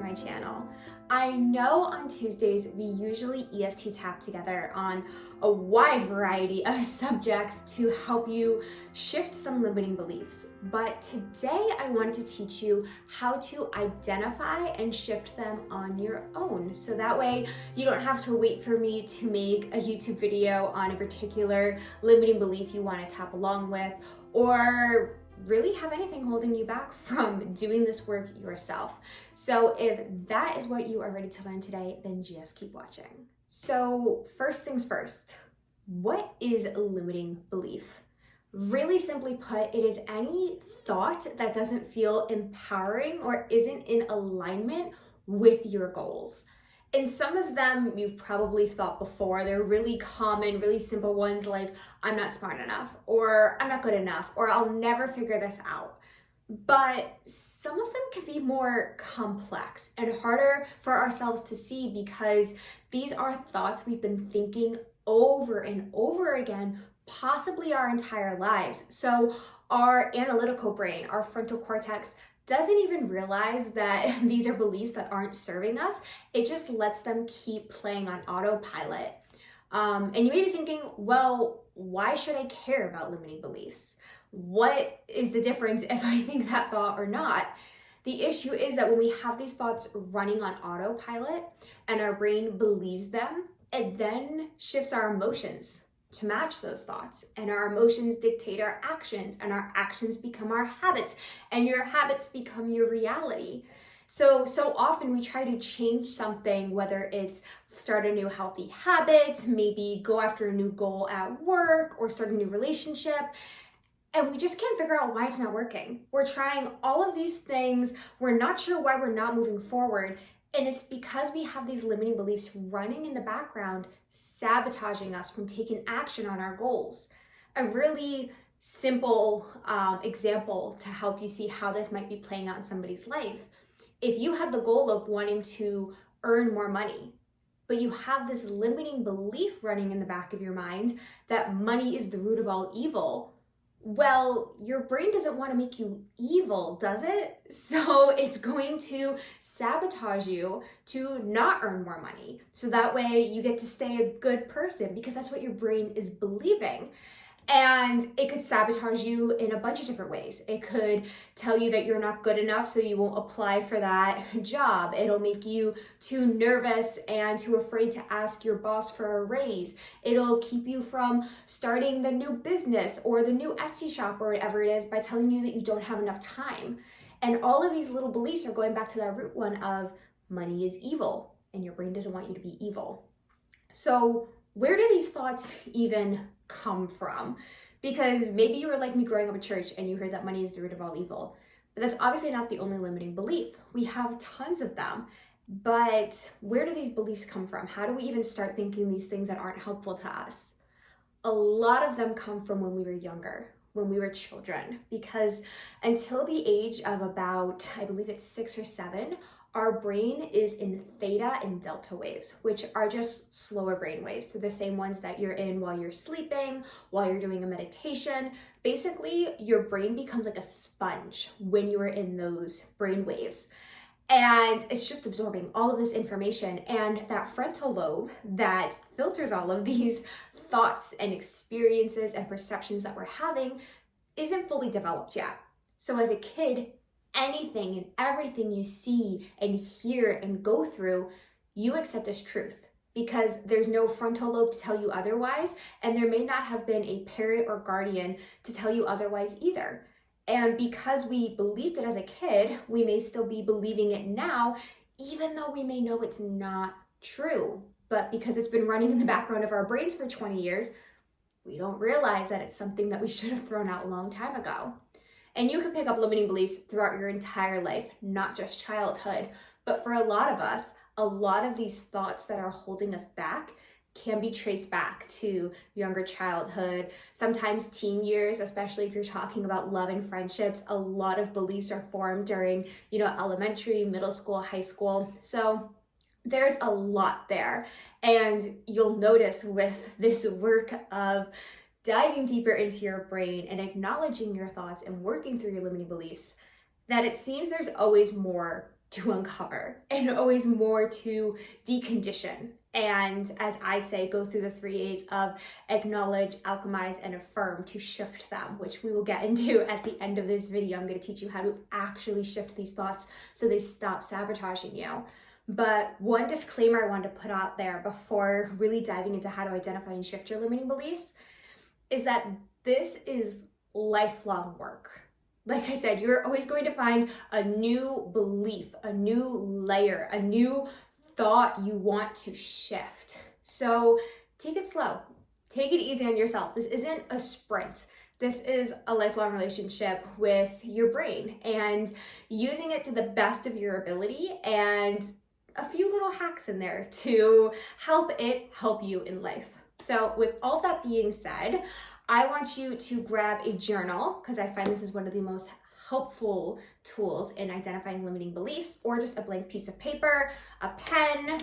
my channel. I know on Tuesdays we usually EFT tap together on a wide variety of subjects to help you shift some limiting beliefs, but today I wanted to teach you how to identify and shift them on your own, so that way you don't have to wait for me to make a YouTube video on a particular limiting belief you want to tap along with, or really have anything holding you back from doing this work yourself. So if that is what you are ready to learn today, then just keep watching. So first things first, what is a limiting belief? Really simply put, it is any thought that doesn't feel empowering or isn't in alignment with your goals. And some of them you've probably thought before. They're really common, really simple ones like, I'm not smart enough, or I'm not good enough, or I'll never figure this out. But some of them can be more complex and harder for ourselves to see because these are thoughts we've been thinking over and over again, possibly our entire lives. So our analytical brain, our frontal cortex, doesn't even realize that these are beliefs that aren't serving us. It just lets them keep playing on autopilot. And you may be thinking, well, why should I care about limiting beliefs? What is the difference if I think that thought or not? The issue is that when we have these thoughts running on autopilot and our brain believes them, it then shifts our emotions to match those thoughts, and our emotions dictate our actions, and our actions become our habits, and your habits become your reality. So often we try to change something, whether it's start a new healthy habit, maybe go after a new goal at work, or start a new relationship, and we just can't figure out why it's not working. We're trying all of these things, we're not sure why we're not moving forward, and it's because we have these limiting beliefs running in the background, sabotaging us from taking action on our goals. A really simple example to help you see how this might be playing out in somebody's life. If you had the goal of wanting to earn more money, but you have this limiting belief running in the back of your mind that money is the root of all evil, well, your brain doesn't want to make you evil, does it? So it's going to sabotage you to not earn more money. So that way you get to stay a good person because that's what your brain is believing. And it could sabotage you in a bunch of different ways. It could tell you that you're not good enough, so you won't apply for that job. It'll make you too nervous and too afraid to ask your boss for a raise. It'll keep you from starting the new business or the new Etsy shop or whatever it is by telling you that you don't have enough time. And all of these little beliefs are going back to that root one of money is evil, and your brain doesn't want you to be evil. So where do these thoughts even come from? Because maybe you were like me growing up in church and you heard that money is the root of all evil. But that's obviously not the only limiting belief. We have tons of them. But where do these beliefs come from? How do we even start thinking these things that aren't helpful to us? A lot of them come from when we were younger, when we were children. Because until the age of about, I believe it's 6 or 7, our brain is in theta and delta waves, which are just slower brain waves. So the same ones that you're in while you're sleeping, while you're doing a meditation. Basically, your brain becomes like a sponge when you're in those brain waves. And it's just absorbing all of this information. And that frontal lobe that filters all of these thoughts and experiences and perceptions that we're having isn't fully developed yet. So as a kid, anything and everything you see and hear and go through, you accept as truth because there's no frontal lobe to tell you otherwise, and there may not have been a parent or guardian to tell you otherwise either. And because we believed it as a kid, we may still be believing it now, even though we may know it's not true. But because it's been running in the background of our brains for 20 years, we don't realize that it's something that we should have thrown out a long time ago. And you can pick up limiting beliefs throughout your entire life, not just childhood. But for a lot of us, a lot of these thoughts that are holding us back can be traced back to younger childhood, sometimes teen years, especially if you're talking about love and friendships. A lot of beliefs are formed during, elementary, middle school, high school. So there's a lot there. And you'll notice with this work of diving deeper into your brain and acknowledging your thoughts and working through your limiting beliefs, that it seems there's always more to uncover and always more to decondition. And as I say, go through the 3 A's of acknowledge, alchemize, and affirm to shift them, which we will get into at the end of this video. I'm going to teach you how to actually shift these thoughts so they stop sabotaging you. But one disclaimer I wanted to put out there before really diving into how to identify and shift your limiting beliefs is that this is lifelong work. Like I said, you're always going to find a new belief, a new layer, a new thought you want to shift. So take it slow. Take it easy on yourself. This isn't a sprint. This is a lifelong relationship with your brain and using it to the best of your ability, and a few little hacks in there to help it help you in life. So with all that being said, I want you to grab a journal, because I find this is one of the most helpful tools in identifying limiting beliefs, or just a blank piece of paper, a pen.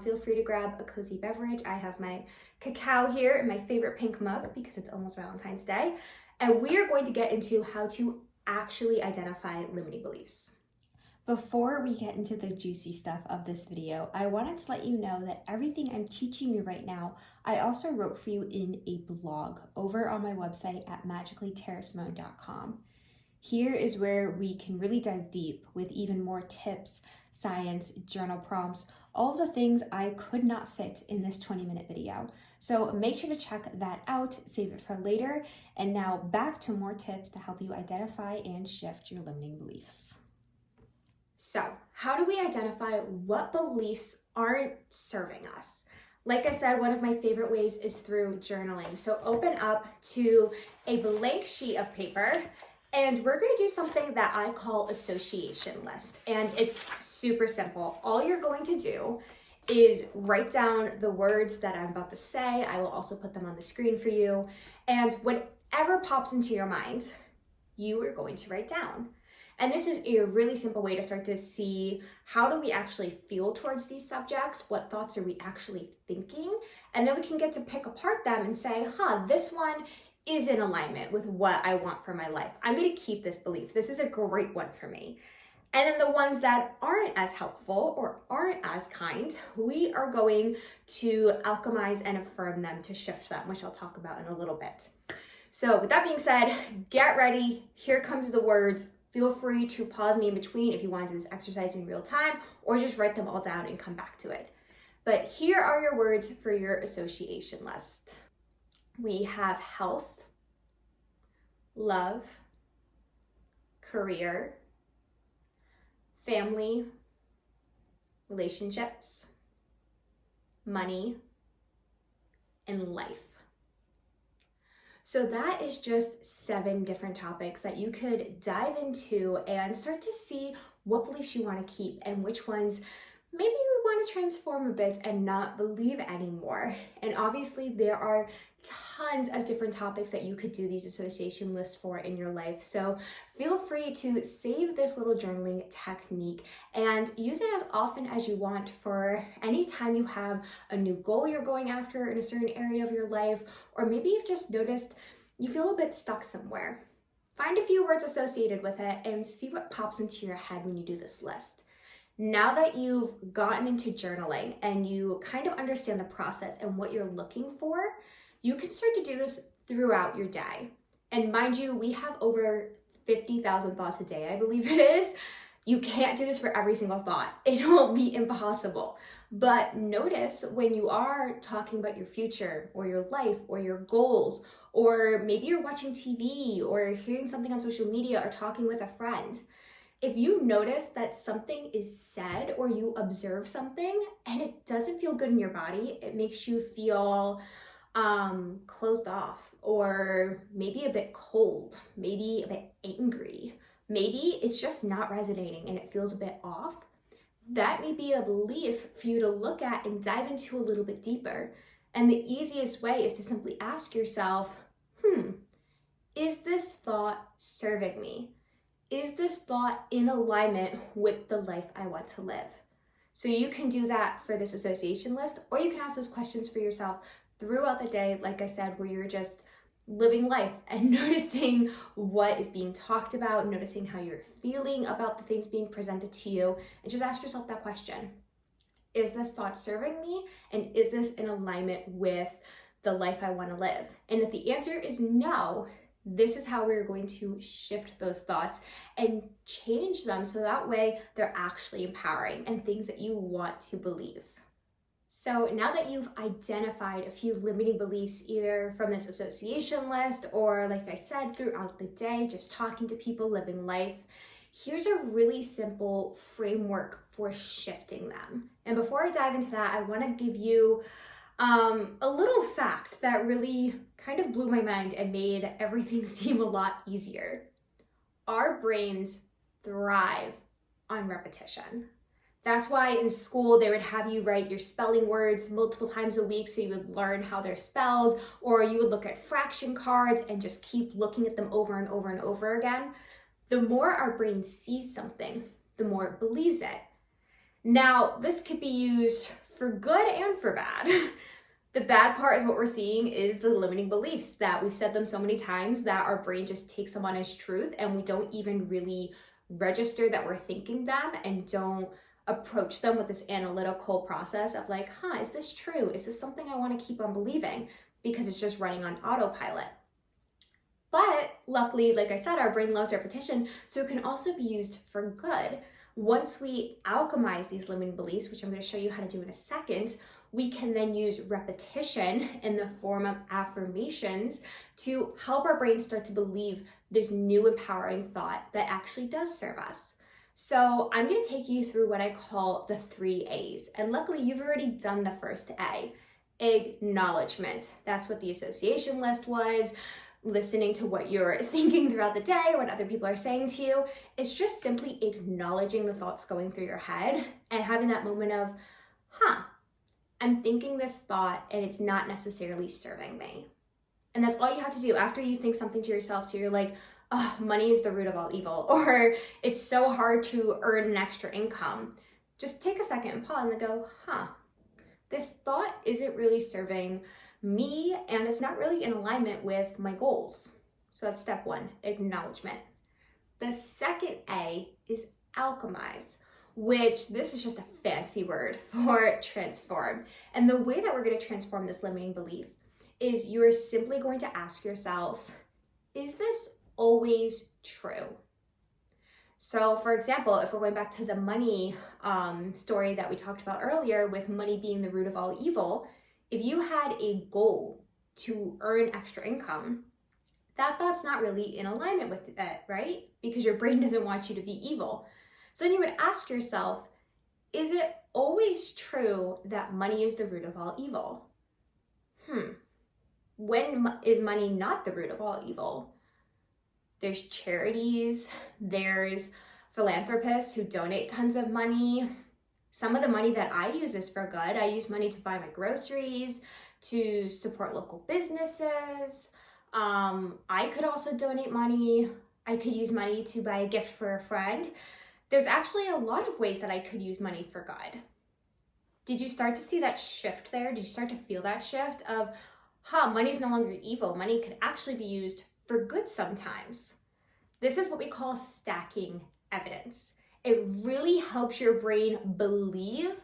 Feel free to grab a cozy beverage. I have my cacao here in my favorite pink mug because it's almost Valentine's Day. And we are going to get into how to actually identify limiting beliefs. Before we get into the juicy stuff of this video, I wanted to let you know that everything I'm teaching you right now, I also wrote for you in a blog over on my website at magicallytarasimone.com. Here is where we can really dive deep with even more tips, science, journal prompts, all the things I could not fit in this 20-minute video. So make sure to check that out, save it for later. And now back to more tips to help you identify and shift your limiting beliefs. So how do we identify what beliefs aren't serving us? Like I said, one of my favorite ways is through journaling. So open up to a blank sheet of paper, and we're going to do something that I call association list. And it's super simple. All you're going to do is write down the words that I'm about to say. I will also put them on the screen for you. And whatever pops into your mind, you are going to write down. And this is a really simple way to start to see how do we actually feel towards these subjects, what thoughts are we actually thinking, and then we can get to pick apart them and say, this one is in alignment with what I want for my life. I'm going to keep this belief. This is a great one for me. And then the ones that aren't as helpful or aren't as kind, we are going to alchemize and affirm them to shift them, which I'll talk about in a little bit. So with that being said, get ready. Here comes the words. Feel free to pause me in between if you want to do this exercise in real time, or just write them all down and come back to it. But here are your words for your association list. We have health, love, career, family, relationships, money, and life. So that is just 7 different topics that you could dive into and start to see what beliefs you want to keep and which ones maybe you want to transform a bit and not believe anymore. And obviously there are tons of different topics that you could do these association lists for in your life. So feel free to save this little journaling technique and use it as often as you want for any time you have a new goal you're going after in a certain area of your life, or maybe you've just noticed you feel a bit stuck somewhere. Find a few words associated with it and see what pops into your head when you do this list. Now that you've gotten into journaling and you kind of understand the process and what you're looking for, you can start to do this throughout your day. And mind you, we have over 50,000 thoughts a day, I believe it is. You can't do this for every single thought. It will be impossible. But notice when you are talking about your future or your life or your goals, or maybe you're watching TV or hearing something on social media or talking with a friend, if you notice that something is said or you observe something and it doesn't feel good in your body, it makes you feel closed off, or maybe a bit cold, maybe a bit angry, maybe it's just not resonating and it feels a bit off, that may be a belief for you to look at and dive into a little bit deeper. And the easiest way is to simply ask yourself, is this thought serving me? Is this thought in alignment with the life I want to live? So you can do that for this association list, or you can ask those questions for yourself throughout the day, like I said, where you're just living life and noticing what is being talked about, noticing how you're feeling about the things being presented to you, and just ask yourself that question. Is this thought serving me? And is this in alignment with the life I want to live? And if the answer is no, this is how we're going to shift those thoughts and change them so that way they're actually empowering and things that you want to believe. So now that you've identified a few limiting beliefs, either from this association list or, like I said, throughout the day, just talking to people, living life, here's a really simple framework for shifting them. And before I dive into that, I want to give you a little fact that really kind of blew my mind and made everything seem a lot easier. Our brains thrive on repetition. That's why in school they would have you write your spelling words multiple times a week so you would learn how they're spelled, or you would look at fraction cards and just keep looking at them over and over and over again. The more our brain sees something, the more it believes it. Now, this could be used for good and for bad. The bad part is what we're seeing is the limiting beliefs, that we've said them so many times that our brain just takes them on as truth and we don't even really register that we're thinking them and don't approach them with this analytical process of like, is this true? Is this something I want to keep on believing? Because it's just running on autopilot. But luckily, like I said, our brain loves repetition, so it can also be used for good. Once we alchemize these limiting beliefs, which I'm going to show you how to do in a second, we can then use repetition in the form of affirmations to help our brain start to believe this new empowering thought that actually does serve us. So I'm going to take you through what I call the 3 A's. And luckily, you've already done the first A, acknowledgement. That's what the association list was. Listening to what you're thinking throughout the day, what other people are saying to you. It's just simply acknowledging the thoughts going through your head and having that moment of, I'm thinking this thought and it's not necessarily serving me. And that's all you have to do after you think something to yourself. So you're like, money is the root of all evil, or it's so hard to earn an extra income. Just take a second and pause and go, this thought isn't really serving me and it's not really in alignment with my goals. So that's step 1, acknowledgement. The second A is alchemize, which this is just a fancy word for transform. And the way that we're going to transform this limiting belief is you're simply going to ask yourself, is this always true? So for example, if we're going back to the money story that we talked about earlier, with money being the root of all evil, if you had a goal to earn extra income, that thought's not really in alignment with it, right? Because your brain doesn't want you to be evil. So then you would ask yourself, is it always true that money is the root of all evil? When is money not the root of all evil? There's charities, there's philanthropists who donate tons of money. Some of the money that I use is for good. I use money to buy my groceries, to support local businesses. I could also donate money. I could use money to buy a gift for a friend. There's actually a lot of ways that I could use money for good. Did you start to see that shift there? Did you start to feel that shift of, money is no longer evil. Money could actually be used for good sometimes. This is what we call stacking evidence. It really helps your brain believe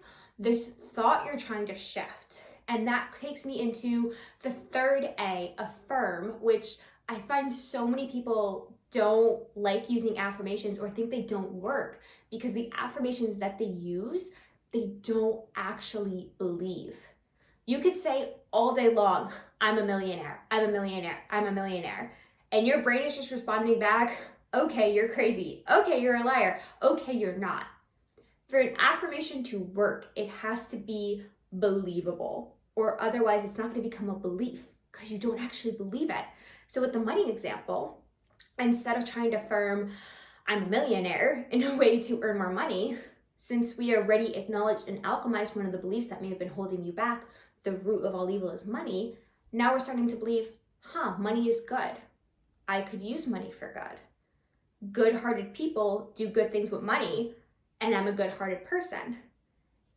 this thought you're trying to shift. And that takes me into the third A, affirm, which I find so many people don't like using affirmations or think they don't work because the affirmations that they use, they don't actually believe. You could say all day long, I'm a millionaire, I'm a millionaire, I'm a millionaire. And your brain is just responding back, okay, you're crazy. Okay, you're a liar. Okay, you're not. For an affirmation to work, it has to be believable, or otherwise it's not going to become a belief because you don't actually believe it. So with the money example, instead of trying to affirm, I'm a millionaire in a way to earn more money, since we already acknowledged and alchemized one of the beliefs that may have been holding you back, the root of all evil is money, now we're starting to believe, money is good. I could use money for good. Good-hearted people do good things with money, and I'm a good-hearted person.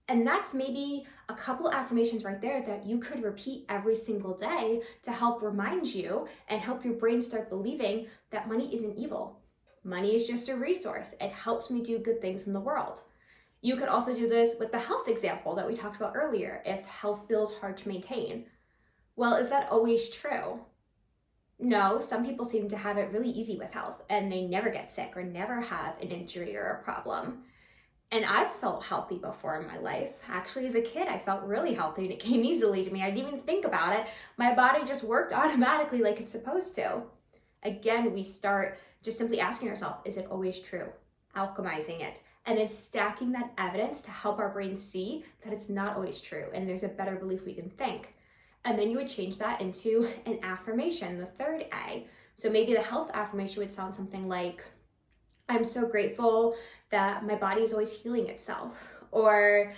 And that's maybe a couple affirmations right there that you could repeat every single day to help remind you and help your brain start believing that money isn't evil. Money is just a resource. It helps me do good things in the world. You could also do this with the health example that we talked about earlier. If health feels hard to maintain, well, is that always true? No, some people seem to have it really easy with health and they never get sick or never have an injury or a problem. And I've felt healthy before in my life. Actually, as a kid, I felt really healthy and it came easily to me. I didn't even think about it. My body just worked automatically like it's supposed to. Again, we start just simply asking ourselves, is it always true? Alchemizing it. And then stacking that evidence to help our brain see that it's not always true and there's a better belief we can think. And then you would change that into an affirmation, the third A. So maybe the health affirmation would sound something like, I'm so grateful that my body is always healing itself, or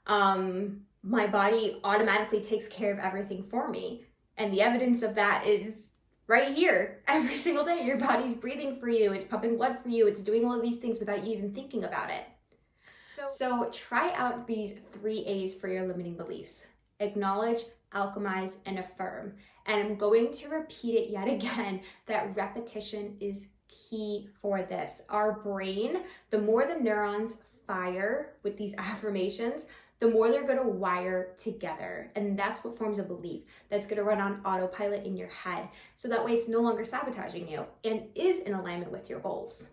my body automatically takes care of everything for me. And the evidence of that is right here. Every single day, your body's breathing for you, it's pumping blood for you, it's doing all of these things without you even thinking about it. So try out these 3 A's for your limiting beliefs. Acknowledge, alchemize, and affirm. And I'm going to repeat it yet again, that repetition is key for this. Our brain, the more the neurons fire with these affirmations, the more they're going to wire together. And that's what forms a belief that's going to run on autopilot in your head. So that way it's no longer sabotaging you and is in alignment with your goals.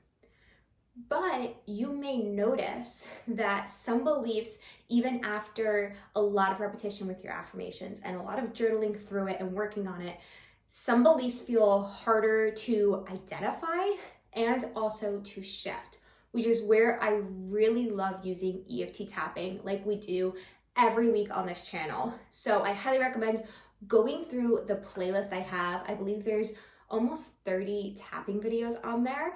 But you may notice that some beliefs, even after a lot of repetition with your affirmations and a lot of journaling through it and working on it, some beliefs feel harder to identify and also to shift, which is where I really love using EFT tapping like we do every week on this channel. So I highly recommend going through the playlist I have. I believe there's almost 30 tapping videos on there,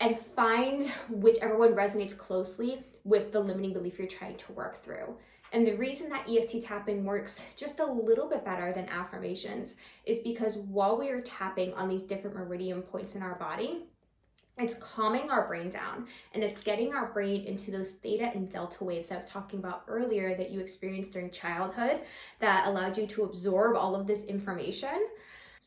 and find whichever one resonates closely with the limiting belief you're trying to work through. And the reason that EFT tapping works just a little bit better than affirmations is because while we are tapping on these different meridian points in our body, it's calming our brain down and it's getting our brain into those theta and delta waves I was talking about earlier that you experienced during childhood that allowed you to absorb all of this information.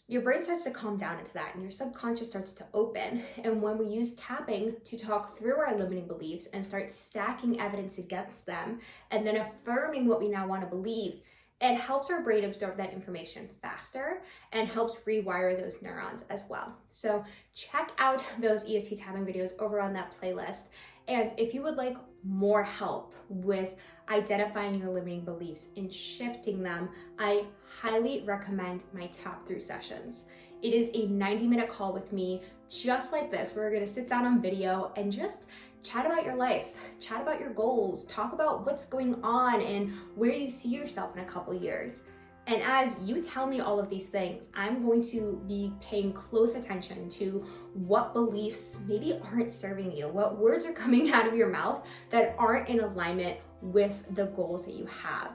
Your brain starts to calm down into that and your subconscious starts to open. And when we use tapping to talk through our limiting beliefs and start stacking evidence against them and then affirming what we now want to believe, it helps our brain absorb that information faster and helps rewire those neurons as well. So check out those EFT tapping videos over on that playlist. And if you would like more help with identifying your limiting beliefs and shifting them, I highly recommend my Tap Through sessions. It is a 90-minute call with me, just like this. We're gonna sit down on video and just chat about your life, chat about your goals, talk about what's going on and where you see yourself in a couple years. And as you tell me all of these things, I'm going to be paying close attention to what beliefs maybe aren't serving you, what words are coming out of your mouth that aren't in alignment with the goals that you have,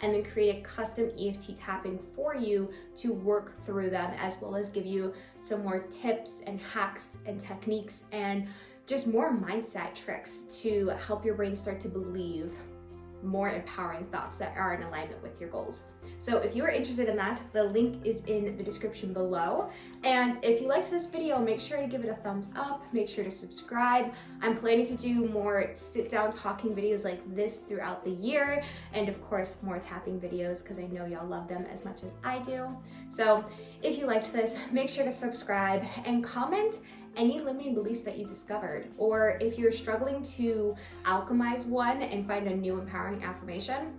and then create a custom EFT tapping for you to work through them, as well as give you some more tips and hacks and techniques and just more mindset tricks to help your brain start to believe more empowering thoughts that are in alignment with your goals. So if you are interested in that, the link is in the description below. And if you liked this video, make sure to give it a thumbs up, make sure to subscribe. I'm planning to do more sit down talking videos like this throughout the year. And of course, more tapping videos because I know y'all love them as much as I do. So if you liked this, make sure to subscribe and comment any limiting beliefs that you discovered, or if you're struggling to alchemize one and find a new empowering affirmation,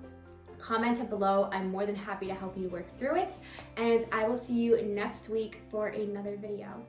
comment it below. I'm more than happy to help you work through it, and I will see you next week for another video.